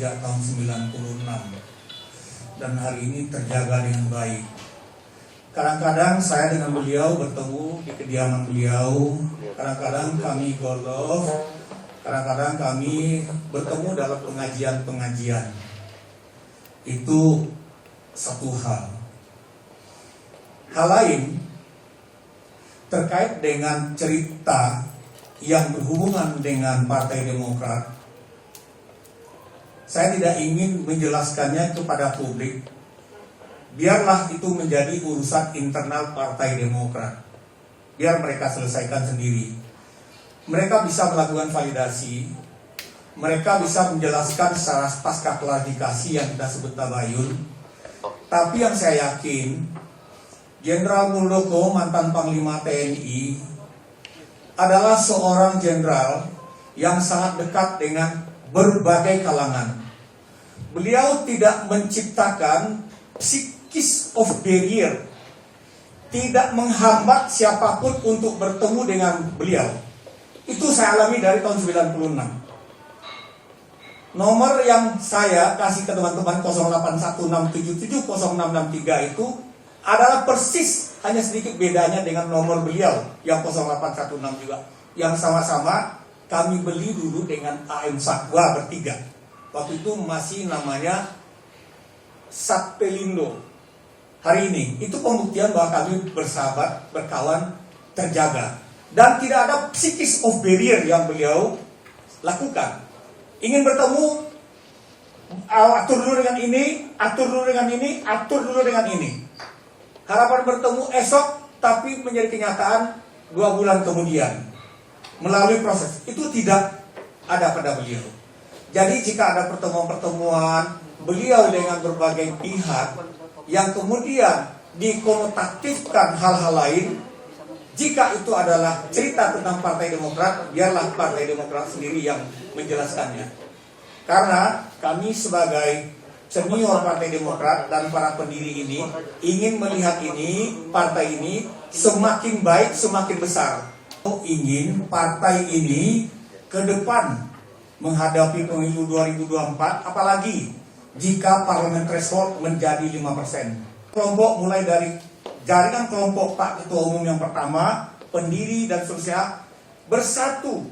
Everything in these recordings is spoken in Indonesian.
sejak tahun 96 dan hari ini terjaga dengan baik. Kadang-kadang saya dengan beliau bertemu di kediaman beliau, kadang-kadang kami golf, kadang-kadang kami bertemu dalam pengajian-pengajian. Itu satu hal. Hal lain terkait dengan cerita yang berhubungan dengan Partai Demokrat, saya tidak ingin menjelaskannya kepada publik. Biarlah itu menjadi urusan internal Partai Demokrat. Biar mereka selesaikan sendiri. Mereka bisa melakukan validasi, mereka bisa menjelaskan secara pasca klarifikasi yang kita sebut tabayun. Tapi yang saya yakin, Jenderal Muldoko, mantan Panglima TNI, adalah seorang jenderal yang sangat dekat dengan berbagai kalangan. Beliau tidak menciptakan psychis of barrier, tidak menghambat siapapun untuk bertemu dengan beliau. Itu saya alami dari tahun 96. Nomor yang saya kasih ke teman-teman 0816770663 itu adalah persis, hanya sedikit bedanya dengan nomor beliau yang 0816 juga, yang sama-sama kami beli dulu dengan AM Satwa bertiga. Waktu itu masih namanya Satpelindo. Hari ini itu pembuktian bahwa kami bersahabat, berkawan, terjaga, dan tidak ada psychis of barrier yang beliau lakukan. Ingin bertemu, atur dulu dengan ini, atur dulu dengan ini, atur dulu dengan ini. Harapan bertemu esok, tapi menjadi kenyataan 2 bulan kemudian melalui proses. Itu tidak ada pada beliau. Jadi jika ada pertemuan-pertemuan beliau dengan berbagai pihak yang kemudian dikonotatifkan hal-hal lain, jika itu adalah cerita tentang Partai Demokrat, biarlah Partai Demokrat sendiri yang menjelaskannya. Karena kami sebagai senior Partai Demokrat dan para pendiri ini ingin melihat ini, partai ini semakin baik, semakin besar. Ingin partai ini ke depan menghadapi pemilu 2024, apalagi jika parlemen threshold menjadi 5%. Kelompok mulai dari jaringan kelompok Pak Ketua Umum yang pertama, pendiri dan seterusnya bersatu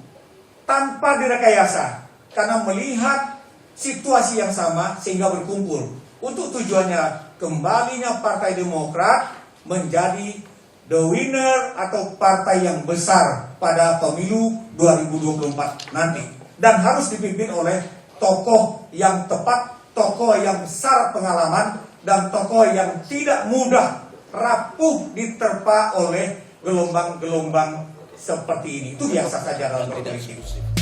tanpa direkayasa karena melihat situasi yang sama sehingga berkumpul untuk tujuannya kembalinya Partai Demokrat menjadi the winner atau partai yang besar pada pemilu 2024 nanti, dan harus dipimpin oleh tokoh yang tepat, tokoh yang besar pengalaman, dan tokoh yang tidak mudah rapuh diterpa oleh gelombang-gelombang seperti ini. Itu biasa saja dalam politik.